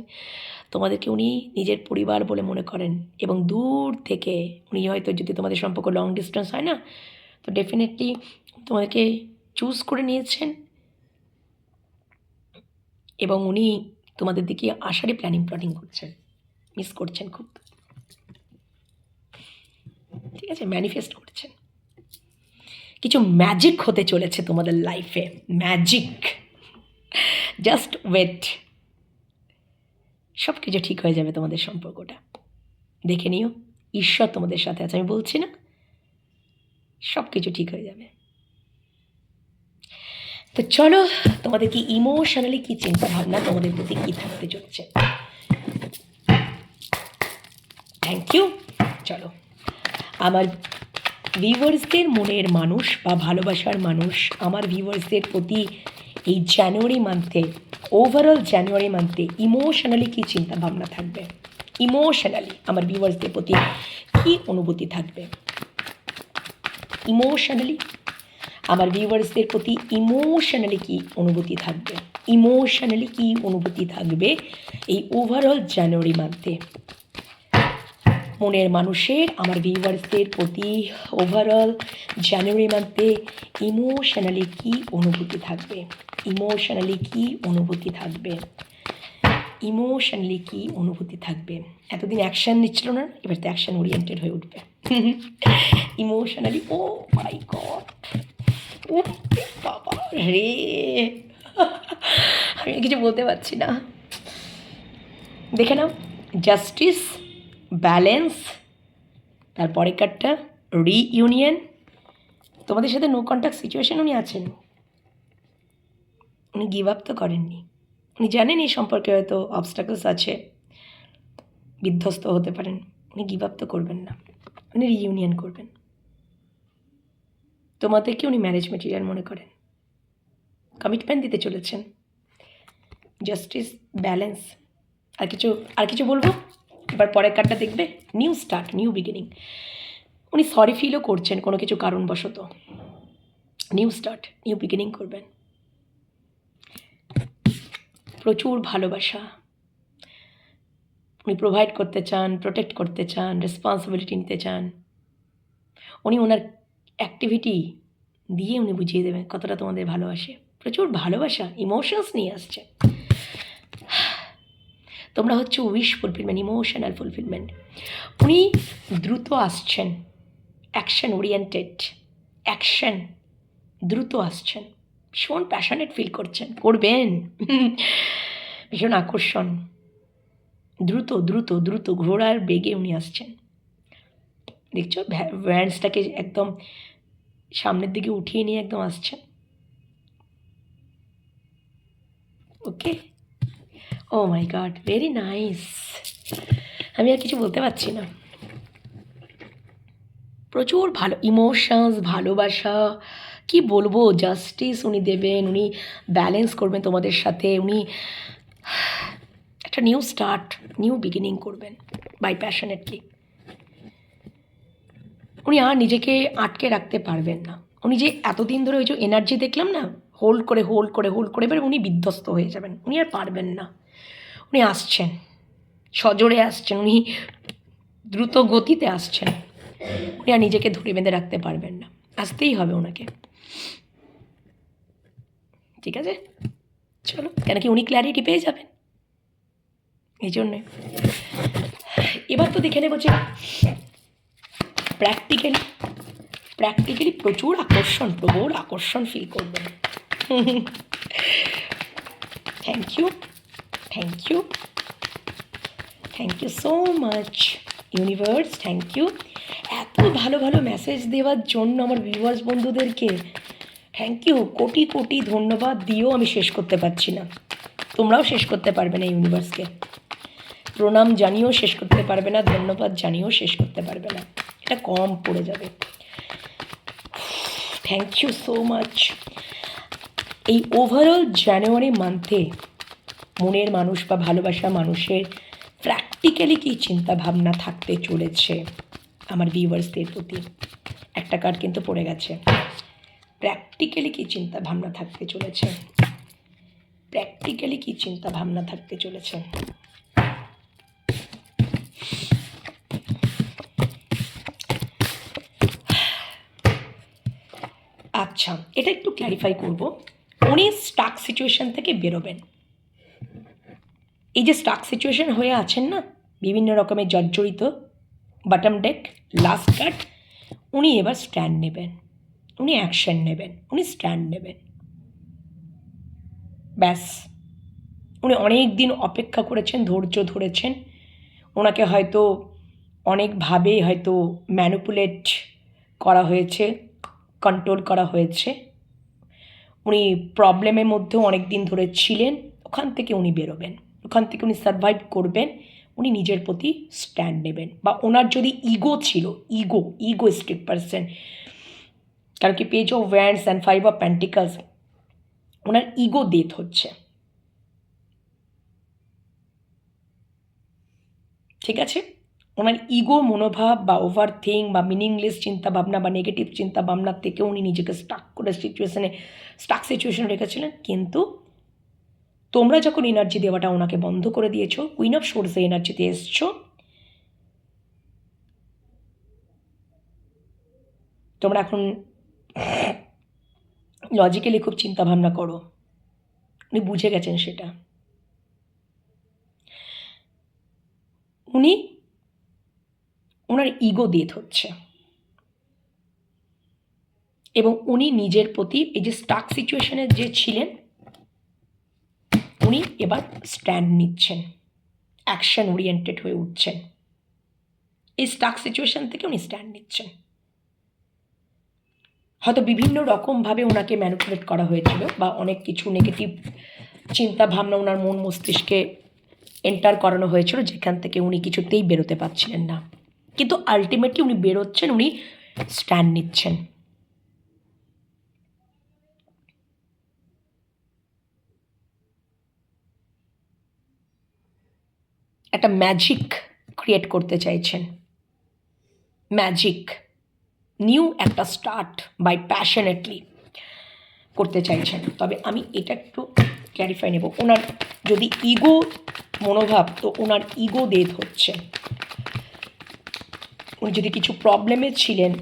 তোমাদেরকে উনি নিজের পরিবার বলে মনে করেন এবং দূর থেকে উনি হয়তো, যদি তোমাদের সম্পর্ক লং ডিস্টেন্স হয় না, তো ডেফিনেটলি তোমাদেরকে চুজ করে নিয়েছেন এবং উনি তোমাদের দিকে আসারই প্ল্যানিং করছেন, মিস করছেন খুব, ঠিক আছে, ম্যানিফেস্ট করছেন। কিছু ম্যাজিক হতে চলেছে তোমাদের লাইফে, ম্যাজিক, জাস্ট ওয়েট, সব কিছু ঠিক হয়ে যাবে তোমাদের সম্পর্কটা, দেখে নিও, ঈশ্বর তোমাদের সাথে আছে, আমি বলছি না, সব কিছু ঠিক হয়ে যাবে। তো চলো, তোমাদের কি ইমোশনালি কি চিন্তা ভাবনা তোমাদের প্রতি কি থাকতে চলছে। Thank you. চলো, আমার ভিউয়ার্সদের মনের মানুষ বা ভালোবাসার মানুষ, আমার ভিউয়ার্সদের প্রতি এই জানুয়ারি মান্থে, ওভারঅল জানুয়ারি মান্থে ইমোশনালি কী চিন্তা ভাবনা থাকবে, ইমোশনালি আমার ভিউয়ার্সদের প্রতি কী অনুভূতি থাকবে, ইমোশনালি আমার ভিউয়ার্সদের প্রতি ইমোশনালি কী অনুভূতি থাকবে, ইমোশনালি কী অনুভূতি থাকবে এই ওভারঅল জানুয়ারি মান্থে মনের মানুষের, আমার ভিউয়ার্সদের প্রতি ওভারঅল জানুয়ারি মান্থে ইমোশনালি কী অনুভূতি থাকবে, ইমোশনালি কী অনুভূতি থাকবে, ইমোশনালি কী অনুভূতি থাকবে। এতদিন অ্যাকশান নিচ্ছিল না, এবার তো অ্যাকশান ওরিয়েন্টেড হয়ে উঠবে। ইমোশনালি, ও মাই গড, ও বাবা রে, আমি কিছু বলতে পারছি না। দেখে নাও, জাস্টিস, ব্যালেন্স, তারপরে কার্ডটা রিইউনিয়ন, তোমাদের সাথে নো কন্ট্যাক্ট সিচুয়েশন উনি আছেন, উনি গিভ আপ তো করেননি, উনি জানেন এই সম্পর্কে হয়তো অবস্টাকলস আছে, বিধ্বস্ত হতে পারেন, উনি গিভ আপ তো করবেন না, উনি রিইউনিয়ন করবেন। তোমাদেরকে উনি ম্যারেজ মেটেরিয়াল মনে করেন, কমিটমেন্ট দিতে চলেছেন, জাস্টিস, ব্যালেন্স। আর কিছু বলবো, এবার পরের কার্ডটা দেখবে, নিউ স্টার্ট, নিউ বিগিনিং। উনি সরি ফিলও করছেন কোনো কিছু কারণবশত, নিউ স্টার্ট, নিউ বিগিনিং করবেন। প্রচুর ভালোবাসা, উনি প্রোভাইড করতে চান, প্রোটেক্ট করতে চান, রেসপন্সিবিলিটি নিতে চান। উনি ওনার অ্যাক্টিভিটি দিয়ে উনি বুঝিয়ে দেবেন কতটা তোমাদের ভালোবাসে, প্রচুর ভালোবাসা, ইমোশনস নিয়ে আসছে। তোমরা হচ্ছে উইশ ফুলফিলমেন্ট, ইমোশনাল ফুলফিলমেন্ট। উনি দ্রুত আসছেন, অ্যাকশন ওরিয়েন্টেড, অ্যাকশন, দ্রুত আসছেন, ভীষণ প্যাশনেট ফিল করছেন, করবেন, ভীষণ আকর্ষণ, দ্রুত দ্রুত দ্রুত ঘোড়ার বেগে উনি আসছেন। দেখছো ভ্যান্সটাকে একদম সামনের দিকে উঠিয়ে নিয়ে একদম আসছেন। ওকে, ও মাই গড, ভেরি নাইস, আমি আর কিছু বলতে পারছি না। প্রচুর ভালো ইমোশনস, ভালোবাসা, কি বলবো, জাস্টিস উনি দেবেন, উনি ব্যালেন্স করবেন তোমাদের সাথে, উনি একটা নিউ স্টার্ট, নিউ বিগিনিং করবেন বাই প্যাশনেটলি। উনি আর নিজেকে আটকে রাখতে পারবেন না, উনি যে এতদিন ধরে ওই যে এনার্জি দেখলাম না, হোল্ড করে হোল্ড করে হোল্ড করে, এবার উনি বিধ্বস্ত হয়ে যাবেন, উনি আর পারবেন না, উনি আসছেন, সজোরে আসছেন, উনি দ্রুত গতিতে আসছেন, উনি আর নিজেকে ধরে বেঁধে রাখতে পারবেন না, আসতেই হবে ওনাকে, ঠিক আছে। চলো, কেন কি উনি ক্ল্যারিটি পেয়ে যাবেন, এই জন্যে। এবার তো দেখে নেব যে প্র্যাকটিক্যালি প্রচুর আকর্ষণ, প্রবল আকর্ষণ ফিল করবেন। Thank you, thank you, thank you so much universe, thank you এত ভালো ভালো মেসেজ দেওয়ার জন্য আমার ভিউয়ার্স বন্ধুদেরকে থ্যাংক ইউ, কোটি কোটি ধন্যবাদ দিয়েও আমি শেষ করতে পারছি না, তোমরাও শেষ করতে পারবে না ইউনিভার্সকে, প্রণাম জানিয়েও শেষ করতে পারবে না, ধন্যবাদ জানিয়েও শেষ করতে পারবে না, এটা কম পড়ে যাবে। Thank you so much. এই ওভারঅল জানুয়ারি মান্থে মনের মানুষ বা ভালোবাসা মানুষের প্র্যাকটিক্যালি কী চিন্তা ভাবনা থাকতে চলেছে আমার ভিউয়ার্সদের প্রতি, একটা কার্ড কিন্তু পড়ে গেছে, প্র্যাকটিক্যালি কী চিন্তা ভাবনা থাকতে চলেছে, প্র্যাকটিক্যালি কী চিন্তা ভাবনা থাকতে চলেছে। আচ্ছা, এটা একটু ক্ল্যারিফাই করব, উনি স্টাক সিচুয়েশন থেকে বেরোবেন, এই যে স্টাক সিচুয়েশন হয়ে আছেন না, বিভিন্ন রকমের জর্জরিত, বটম ডেক, লাস্ট কার্ড, উনি এবার স্ট্যান্ড নেবেন, উনি অ্যাকশন নেবেন, উনি স্ট্যান্ড নেবেন। ব্যাস, উনি অনেক দিন অপেক্ষা করেছেন, ধৈর্য ধরেছেন। ওনাকে হয়তো অনেকভাবেই হয়তো ম্যানিপুলেট করা হয়েছে, কন্ট্রোল করা হয়েছে। উনি প্রবলেমের মধ্যেও অনেক দিন ধরে ছিলেন। ওখান থেকে উনি বেরোবেন, ওখান থেকে উনি সারভাইভ করবেন, উনি নিজের প্রতি স্ট্যান্ড নেবেন। বা ওনার যদি ইগো ছিল, ইগোইস্টিক পারসন, কারণ কি page of wands and 5 of pentacles, owner ego death হচ্ছে, ঠিক আছে? ওনার ইগো মনোভাব বা ওভার থিঙ্ক বা মিনিংলেস চিন্তাভাবনা বা নেগেটিভ চিন্তাভাবনার থেকে উনি নিজেকে স্টাক সিচুয়েশনে রেখেছিলেন। কিন্তু তোমরা যখন এনার্জি দেওয়াটা ওনাকে বন্ধ করে দিয়েছো, কুইন অফ সোর্সে এনার্জিতে এসছো, তোমরা এখন লজিক্যালি খুব চিন্তাভাবনা করো। উনি বুঝে গেছেন সেটা। উনি ওনার ইগো ডেথ হচ্ছে এবং উনি নিজের প্রতি এই যে স্টাক সিচুয়েশনে যে ছিলেন, উনি এবার স্ট্যান্ড নিচ্ছেন, অ্যাকশন ওরিয়েন্টেড হয়ে উঠছেন। এই স্টাক সিচুয়েশন থেকে উনি স্ট্যান্ড নিচ্ছেন। হয়তো বিভিন্ন রকমভাবে ওনাকে ম্যানিপুলেট করা হয়েছিল বা অনেক কিছু নেগেটিভ চিন্তা ভাবনা ওনার মন মস্তিষ্কে এন্টার করানো হয়েছিল, যেখান থেকে উনি কিছুতেই বেরোতে পারছিলেন না। কিন্তু আলটিমেটলি উনি বেরোচ্ছেন, উনি স্ট্যান্ড নিচ্ছেন। একটা ম্যাজিক ক্রিয়েট করতে চাইছেন, ম্যাজিক, নিউ একটা স্টার্ট বাই প্যাশনেটলি করতে চাইছেন। তবে আমি এটা একটু ক্ল্যারিফাই নেব, ওনার যদি ইগো মনোভাব, তো ওনার ইগো ডেথ হচ্ছে। উনি যদি কিছু প্রবলেমে ছিলেন,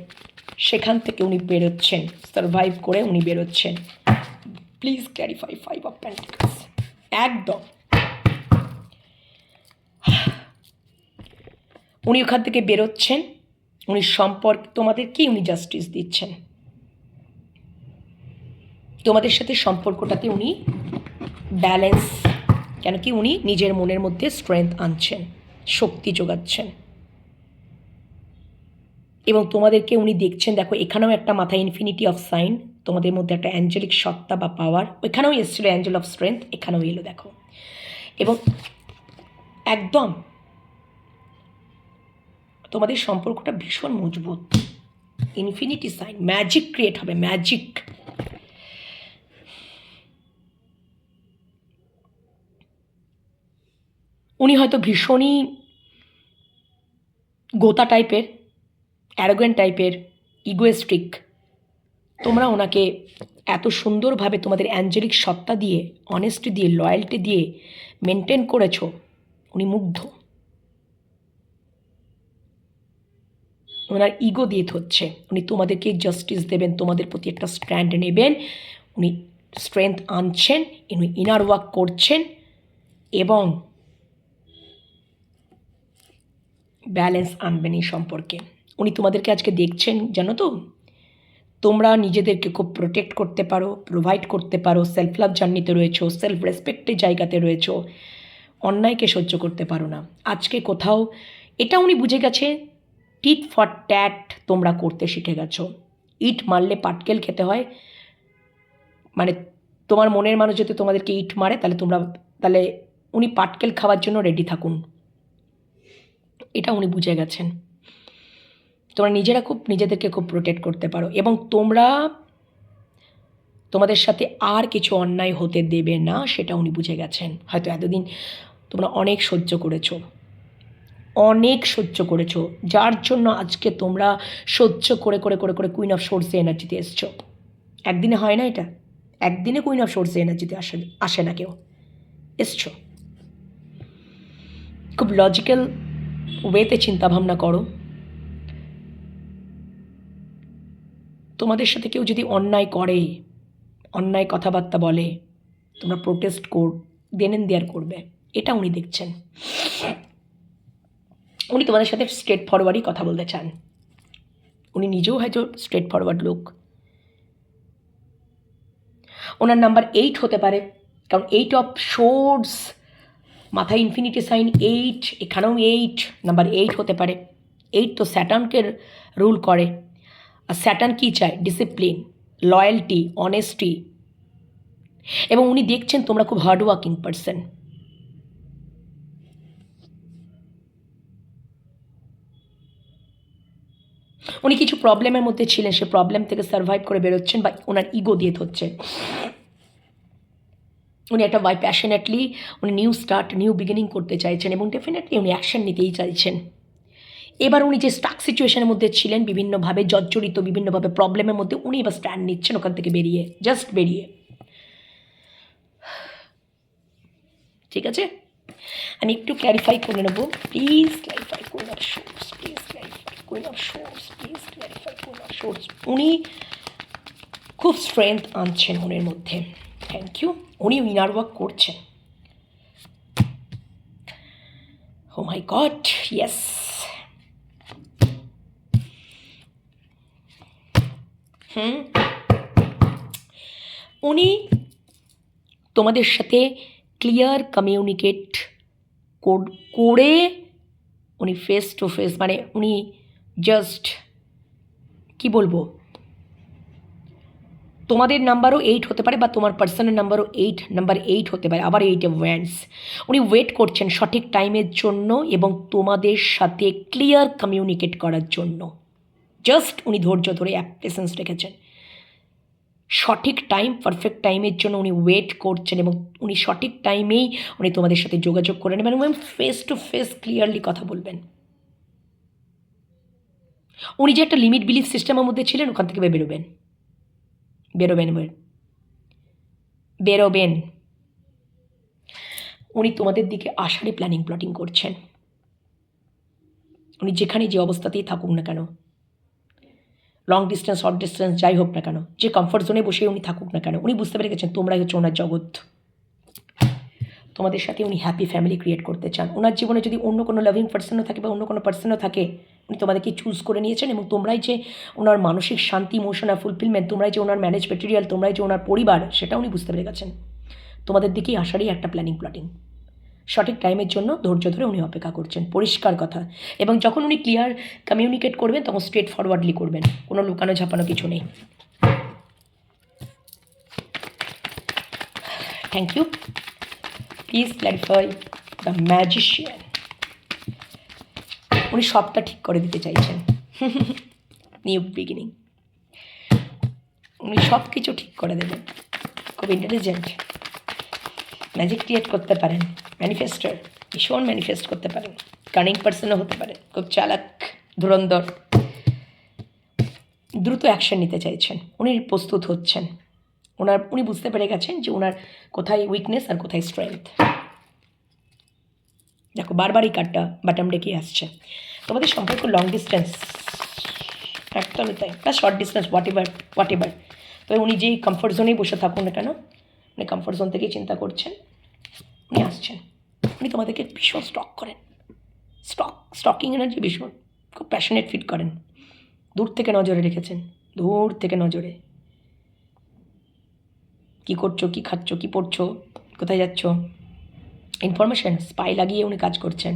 সেখান থেকে উনি বেরোচ্ছেন, সারভাইভ করে উনি বেরোচ্ছেন। Please clarify 5 of pentacles. একদম উনি ওখান থেকে বেরোচ্ছেন, উনি তোমাদেরকে উনি জাস্টিস দিচ্ছেন, তোমাদের সাথে সম্পর্কটাতে উনি ব্যালেন্স, কেন কি উনি নিজের মনের মধ্যে স্ট্রেংথ আনছেন, শক্তি যোগাচ্ছেন এবং তোমাদেরকে উনি দেখছেন। দেখো এখানেও একটা মাথায় ইনফিনিটি অফ সাইন, তোমাদের মধ্যে একটা অ্যাঞ্জেলিক সত্তা বা পাওয়ার, ওইখানেও এসেছিলো অ্যাঞ্জেল অফ স্ট্রেংথ, এখানেও এলো দেখো। এবং একদম তোমাদের সম্পর্কটা ভীষণ মজবুত, ইনফিনিটি সাইন, ম্যাজিক ক্রিয়েট হবে, ম্যাজিক। উনি হয়তো ভীষণই গোতা টাইপের, অ্যারোগেন্ট টাইপের, ইগোয়েস্টিক। তোমরা ওনাকে এত সুন্দরভাবে তোমাদের অ্যাঞ্জেলিক সত্তা দিয়ে, অনেস্টি দিয়ে, লয়্যাল্টি দিয়ে মেনটেন করেছো, উনি মুগ্ধ। ওনার ইগো দিয়ে হচ্ছে, উনি তোমাদেরকে জাস্টিস দেবেন, তোমাদের প্রতি একটা স্ট্যান্ড নেবেন, উনি স্ট্রেংথ আনছেন, উনি ইনার ওয়ার্ক করছেন এবং ব্যালেন্স আনবেন এই সম্পর্কে। উনি তোমাদেরকে আজকে দেখছেন, জানো তো, তোমরা নিজেদেরকে খুব প্রোটেক্ট করতে পারো, প্রোভাইড করতে পারো, সেলফ লাভ জার্নিতে রয়েছো, সেলফ রেসপেক্টের জায়গাতে রয়েছো, অন্যায়কে সহ্য করতে পারো না। আজকে কোথাও এটা উনি বুঝে গেছে, টিট ফর ট্যাট তোমরা করতে শিখে গেছো। ইট মারলে পাটকেল খেতে হয়, মানে তোমার মনের মানুষ যদি তোমাদেরকে ইট মারে, তাহলে উনি পাটকেল খাওয়ার জন্য রেডি থাকুন, এটা উনি বুঝে গেছেন। তোমরা নিজেদেরকে খুব প্রোটেক্ট করতে পারো এবং তোমাদের সাথে আর কিছু অন্যায় হতে দেবে না, সেটা উনি বুঝে গেছেন। হয়তো এতদিন তোমরা অনেক সহ্য করেছো, যার জন্য আজকে তোমরা সহ্য করে করে করে করে কুইন অফ সোর্সে এনার্জিতে এসছো। একদিনে হয় না এটা, একদিনে কুইন অফ সোর্সে এনার্জিতে আসে না কেউ, এসছো। খুব লজিক্যাল ওয়েতে চিন্তাভাবনা করো। তোমাদের সাথে কেউ যদি অন্যায় করে, অন্যায় কথাবার্তা বলে, তোমরা প্রোটেস্ট দেনেন দেয়ার করবে, এটা উনি দেখছেন। উনি তোমাদের সাথে স্ট্রেট ফরওয়ার্ডই কথা বলতে চান। উনি নিজেও হয়তো স্ট্রেট ফরওয়ার্ড লোক। ওনার নাম্বার 8 হতে পারে, কারণ 8 অফ শোর্ডস, মাথায় ইনফিনিটি সাইন 8, এখানেও 8, নাম্বার 8 হতে পারে। 8 তো স্যাটার্নকে রুল করে, আর স্যাটার্ন কী চায়? Discipline, loyalty, honesty. এবং উনি দেখছেন তোমরা খুব হার্ড ওয়ার্কিং পারসন। উনি কিছু প্রবলেমের মধ্যে ছিলেন, সে প্রবলেম থেকে সার্ভাইভ করে বেরোচ্ছেন, বা ওনার ইগো দিয়ে ধরছে। উনি একটা প্যাশনেটলি উনি নিউ স্টার্ট, নিউ বিগিনিং করতে চাইছেন, এবং ডেফিনেটলি উনি অ্যাকশন নিতেই চাইছেন। এবার উনি যে স্টাক সিচুয়েশনের মধ্যে ছিলেন, বিভিন্নভাবে জর্জরিত, বিভিন্নভাবে প্রবলেমের মধ্যে, উনি এবার স্ট্যান্ড নিচ্ছেন ওখান থেকে বেরিয়ে, জাস্ট বেরিয়ে। ঠিক আছে, আমি একটু ক্ল্যারিফাই করে নেবো। Please clarify, queen of swords, please clarify, queen of swords, please clarify, queen of swords. উনি খুব স্ট্রেংথ আনছেন মনের মধ্যে। Thank you. উনি ইনার ওয়ার্ক করছেন। Oh my god, yes. উনি তোমাদের সাথে ক্লিয়ার কমিউনিকেট করে উনি ফেস টু ফেস, মানে উনি জাস্ট কি বলবো, তোমাদের নাম্বারও 8 হতে পারে, বা তোমার পার্সনের নাম্বারও নাম্বার 8 হতে পারে, আবার 8 অফ ওয়ান্ডস। উনি ওয়েট করছেন সঠিক টাইমের জন্য এবং তোমাদের সাথে ক্লিয়ার কমিউনিকেট করার জন্য। জাস্ট উনি ধৈর্য ধরে পেশেন্স রেখেছেন। সঠিক টাইম, পারফেক্ট টাইমের জন্য উনি ওয়েট করছেন, এবং উনি সঠিক টাইমেই উনি তোমাদের সাথে যোগাযোগ করে নেবেন এবং ফেস টু ফেস ক্লিয়ারলি কথা বলবেন। উনি যে একটা লিমিট বিলিফ সিস্টেমের মধ্যে ছিলেন, ওখান থেকে বেরোবেন। উনি তোমাদের দিকে আসারই প্ল্যাটিং করছেন। উনি যেখানে যে অবস্থাতেই থাকুক না কেন, লং ডিস্টেন্স, শর্ট ডিস্টেন্স, যাই হোক না কেন, যে কমফর্ট জোনে বসে উনি থাকুক না কেন, উনি বুঝতে পেরে গেছেন তোমরাই হচ্ছে ওনার জগৎ। তোমাদের সাথে উনি হ্যাপি ফ্যামিলি ক্রিয়েট করতে চান। ওনার জীবনে যদি অন্য কোনো লাভিং পার্সনও থাকে, বা অন্য কোনো পার্সনও থাকে, উনি তোমাদেরকে চুজ করে নিয়েছেন, এবং তোমরাই যে ওনার মানসিক শান্তি, ইমোশনাল ফুলফিলমেন্ট, তোমরাই যে ওনার ম্যানেজ মেটেরিয়াল, তোমরাই যে ওনার পরিবার, সেটা উনি বুঝতে পেরে গেছেন। তোমাদের দিকেই আসারই একটা প্ল্যাটিং। সঠিক টাইমের জন্য ধৈর্য ধরে উনি অপেক্ষা করছেন, পরিষ্কার কথা। এবং যখন উনি ক্লিয়ার কমিউনিকেট করবেন, তখন স্ট্রেট ফরওয়ার্ডলি করবেন, কোনো লুকানো ঝাপানো কিছু নেই। Thank you. Please clarify the magician. উনি সবটা ঠিক করে দিতে চাইছেন। নিউ বিগিনিং, উনি সব কিছু ঠিক করে দেবেন। খুব ইন্টেলিজেন্ট, ম্যাজিক ক্রিয়েট করতে পারেন, ম্যানিফেস্টার, ভীষণ ম্যানিফেস্ট করতে পারেন, কানিং পার্সনও হতে পারে, খুব চালাক, ধুরন্ধর। দ্রুত অ্যাকশন নিতে চাইছেন, উনি প্রস্তুত হচ্ছেন। উনি বুঝতে পেরে গেছেন যে ওনার কোথায় উইকনেস আর কোথায় স্ট্রেংথ। দেখো বারবারই কার্ডটা বাটাম ডেকে আসছে। তোমাদের সম্পর্ক লং ডিস্টেন্স, একদমই তাই, বা শর্ট ডিস্টেন্স, হোয়াট এভার। তবে উনি যেই কমফর্ট জোনেই বসে থাকুন না কেন, উনি কমফর্ট জোন থেকেই চিন্তা করছেন, উনি আসছেন। উনি তোমাদেরকে ভীষণ স্টক করেন, স্টকিং এনার্জি ভীষণ, খুব প্যাশনেট ফিট করেন। দূর থেকে নজরে রেখেছেন, দূর থেকে নজরে। কী করছো, কী খাচ্ছ, কী পড়ছো, কোথায় যাচ্ছ, ইনফরমেশন স্পাই লাগিয়ে উনি কাজ করছেন।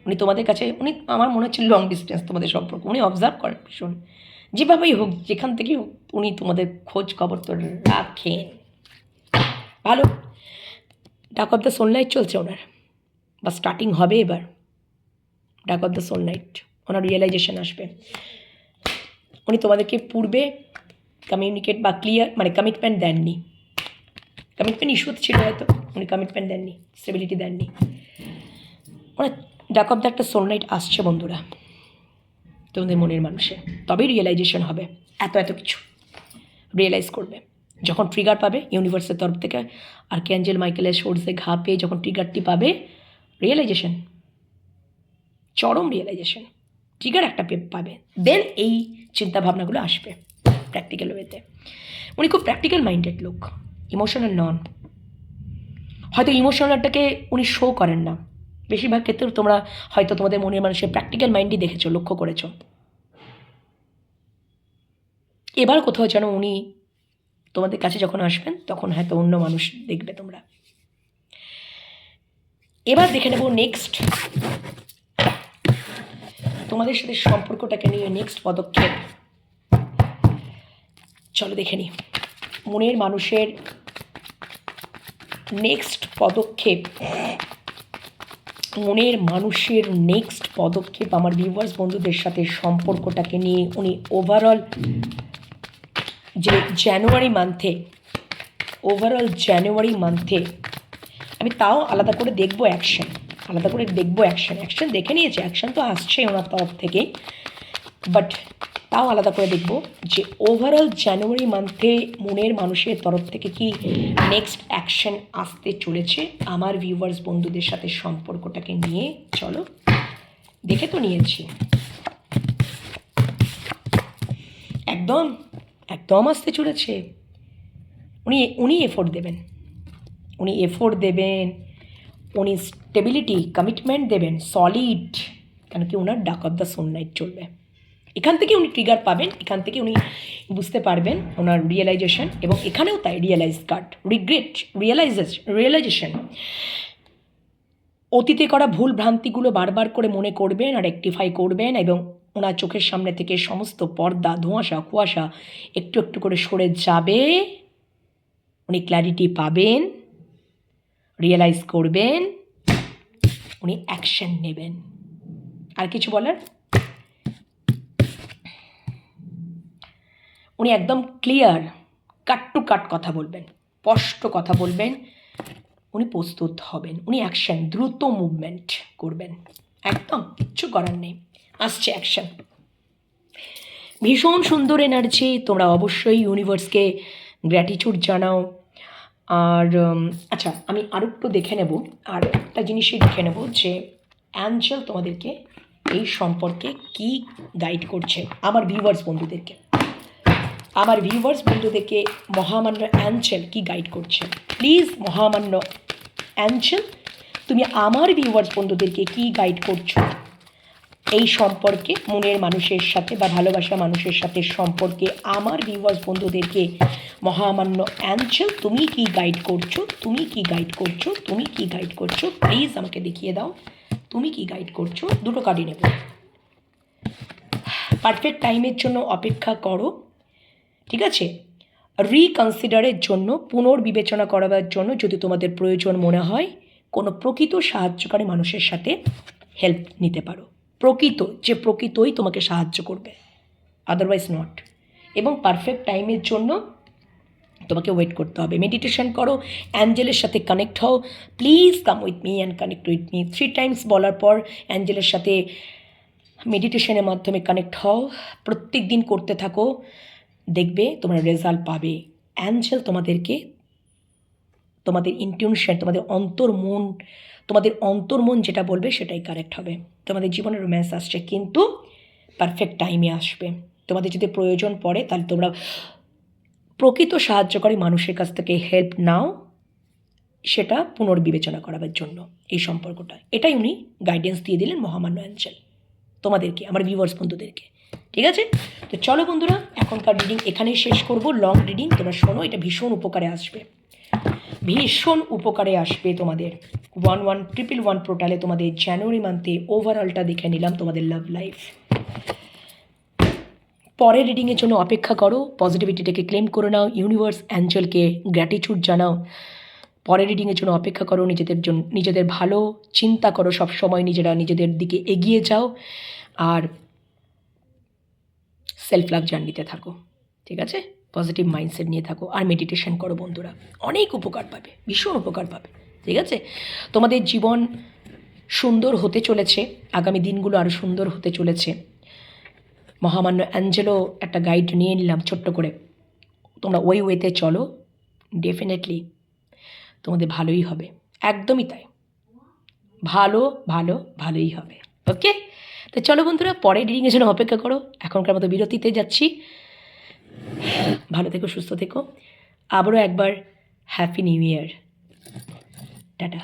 উনি তোমাদের কাছে, উনি আমার মনে হচ্ছে লং ডিস্টেন্স তোমাদের সম্পর্ক, উনি অবজার্ভ করেন ভীষণ। যেভাবেই হোক, যেখান থেকেই হোক, উনি তোমাদের খোঁজ খবর তো রাখেন। ভালো। ডাক অফ দ্য সোল নাইট চলছে ওনার, বা স্টার্টিং হবে এবার। Dark of the soul night, ওনার রিয়েলাইজেশন আসবে। উনি তোমাদেরকে পূর্বে কমিউনিকেট বা ক্লিয়ার, মানে কমিটমেন্ট দেননি। কমিটমেন্ট ইস্যু ছিল হয়তো, উনি কমিটমেন্ট দেননি, স্টেবিলিটি দেননি। ওনার ডাক অফ দ্য একটা সোল নাইট আসছে বন্ধুরা তোমাদের মনের মানুষে। তবেই রিয়েলাইজেশন হবে, এত কিছু রিয়েলাইজ করবে যখন ট্রিগার পাবে ইউনিভার্সের তরফ থেকে। আর্কঅ্যাঞ্জেল মাইকেলের সোর্সে ঘা পেয়ে যখন ট্রিগারটি পাবে, রিয়েলাইজেশন, চরম রিয়েলাইজেশন, ট্রিগার একটা পাবে, দেন এই চিন্তাভাবনাগুলো আসবে প্র্যাকটিক্যাল ওয়েতে। উনি খুব প্র্যাকটিক্যাল মাইন্ডেড লোক, ইমোশনাল নন। হয়তো ইমোশনালটাকে উনি শো করেন না, বেশিরভাগ ক্ষেত্রে তোমরা হয়তো তোমাদের মনের মানুষের প্র্যাকটিক্যাল মাইন্ডই দেখেছো, লক্ষ্য করেছো। এবার কোথাও যেন উনি তোমাদের কাছে যখন আসবেন তখন হয়তো অন্য মানুষ দেখবে তোমরা। এবার দেখে নেব নেক্সট তোমাদের সাথে সম্পর্কটাকে নিয়ে নেক্সট পদক্ষেপ। চলো দেখে নিই মনের মানুষের নেক্সট পদক্ষেপ। মনের মানুষের নেক্সট পদক্ষেপ আমার ভিউয়ার্স বন্ধুদের সাথে সম্পর্কটাকে নিয়ে উনি ওভারঅল যে জানুয়ারি মান্থে আমি তাও আলাদা করে দেখবো অ্যাকশন, অ্যাকশন দেখে নিয়েছি, অ্যাকশন তো আসছেই ওনার তরফ থেকে, বাট তাও আলাদা করে দেখব যে ওভারঅল জানুয়ারি মান্থে মনের মানুষের তরফ থেকে কি নেক্সট অ্যাকশন আসতে চলেছে আমার ভিউয়ার্স বন্ধুদের সাথে সম্পর্কটাকে নিয়ে। চলো দেখে তো নিয়েছি, একদম একদম আসতে চলেছে। উনি এফোর্ট দেবেন, উনি স্টেবিলিটি কমিটমেন্ট দেবেন সলিড, কেন কি ওনার ডাক অফ দ্য সোল নাইট চলবে। এখান থেকে উনি ট্রিগার পাবেন, এখান থেকে উনি বুঝতে পারবেন ওনার রিয়েলাইজেশন, এবং এখানেও তাই রিয়েলাইজ কার্ড রিগ্রেট রিয়েলাইজেশন। অতীতে করা ভুল ভ্রান্তিগুলো বারবার করে মনে করবেন আর রেকটিফাই করবেন, এবং ওনার চোখের সামনে থেকে সমস্ত পর্দা ধোঁয়াশা কুয়াশা একটু একটু করে সরে যাবে, উনি ক্ল্যারিটি পাবেন, রিয়েলাইজ করবেন, উনি অ্যাকশন নেবেন। আর কিছু বলার? উনি একদম ক্লিয়ার কাট টু কাট কথা বলবেন, স্পষ্ট কথা বলবেন, উনি প্রস্তুত হবেন, উনি অ্যাকশন দ্রুত মুভমেন্ট করবেন, একদম কিচ্ছু করার নেই, আসছে অ্যাকশন। ভীষণ সুন্দর এনার্জি, তোমরা অবশ্যই ইউনিভার্সকে গ্র্যাটিটিউড জানাও। আর আচ্ছা আমি আরও একটু দেখে নেব, আর একটা জিনিসই দেখে নেব যে অ্যাঞ্জেল তোমাদেরকে এই সম্পর্কে কি গাইড করছে আমার ভিউয়ার্স বন্ধুদেরকে মহামান্য অ্যাঞ্জেল কি গাইড করছে। প্লিজ মহামান্য অ্যাঞ্জেল তুমি আমার ভিউয়ার্স বন্ধুদেরকে কি গাইড করছো এই সম্পর্কে, মনের মানুষের সাথে বা ভালোবাসা মানুষের সাথে সম্পর্কে আমার ভিউয়ার্স বন্ধুদেরকে মহামান্য অ্যাঞ্জেল তুমি কি গাইড করছো, প্লিজ আমাকে দেখিয়ে দাও তুমি কি গাইড করছো। দুটো কার্ডই নেব। পারফেক্ট টাইমের জন্য অপেক্ষা করো, ঠিক আছে, রিকনসিডারের জন্য পুনর্বিবেচনা করাবার জন্য যদি তোমাদের প্রয়োজন মনে হয় কোনো প্রকৃত সাহায্যকারী মানুষের সাথে হেল্প নিতে পারো, প্রকৃতই তোমাকে সাহায্য করবে, আদারওয়াইজ নট। এবং পারফেক্ট টাইমের জন্য তোমাকে ওয়েট করতে হবে, মেডিটেশন করো, অ্যাঞ্জেলের সাথে কানেক্ট হও, please come with me and connect with me. 3 times বলার পর অ্যাঞ্জেলের সাথে মেডিটেশনের মাধ্যমে কানেক্ট হও, প্রত্যেক দিন করতে থাকো, দেখবে তোমরা রেজাল্ট পাবে। অ্যাঞ্জেল তোমাদেরকে তোমাদের ইনটিউশন, তোমাদের অন্তর্মন যেটা বলবে সেটাই কারেক্ট হবে। তোমাদের জীবনে রোম্যান্স আসছে, কিন্তু পারফেক্ট টাইমে আসবে। তোমাদের যদি প্রয়োজন পড়ে তাহলে তোমরা প্রকৃত সাহায্যকারী মানুষের কাছ থেকে হেল্প নাও, সেটা পুনর্বিবেচনা করাবার জন্য এই সম্পর্কটা। এটাই উনি গাইডেন্স দিয়ে দিলেন মহামান্য অ্যাঞ্জেল তোমাদেরকে, আমার ভিউয়ার্স বন্ধুদেরকে। ঠিক আছে, তো চলো বন্ধুরা এখনকার রিডিং এখানেই শেষ করব। লং রিডিং তোমরা শোনো, এটা ভীষণ উপকারে আসবে তোমাদের। 1111 পোর্টালে তোমাদের জানুয়ারি মান্থে ওভারঅলটা দেখে নিলাম তোমাদের লাভ লাইফ। পরের রিডিংয়ের জন্য অপেক্ষা করো, পজিটিভিটিটাকে ক্লেম করে নাও, ইউনিভার্স অ্যাঞ্জেলকে গ্র্যাটিটিউড জানাও। পরের রিডিংয়ের জন্য অপেক্ষা করো, নিজেদের ভালো চিন্তা করো, সবসময় নিজেদের দিকে এগিয়ে যাও, আর সেলফ লাভ জার্নিতে থাকো, ঠিক আছে, পজিটিভ মাইন্ডসেট নিয়ে থাকো, আর মেডিটেশন করো বন্ধুরা, অনেক উপকার পাবে, ভীষণ উপকার পাবে। ঠিক আছে, তোমাদের জীবন সুন্দর হতে চলেছে, আগামী দিনগুলো আরও সুন্দর হতে চলেছে। মহামান্য অ্যাঞ্জেলও একটা গাইড নিয়ে নিলাম ছোট্ট করে, তোমরা ওই ওয়েতে চলো, ডেফিনেটলি তোমাদের ভালোই হবে, একদমই তাই, ভালোই হবে। ওকে, তো চলো বন্ধুরা পরের রিডিংয়ের জন্য অপেক্ষা করো, এখনকার মতো বিরতিতে যাচ্ছি। ভালো থেকো, সুস্থ থেকো, আবারও একবার হ্যাপি নিউ ইয়ার। টাটা।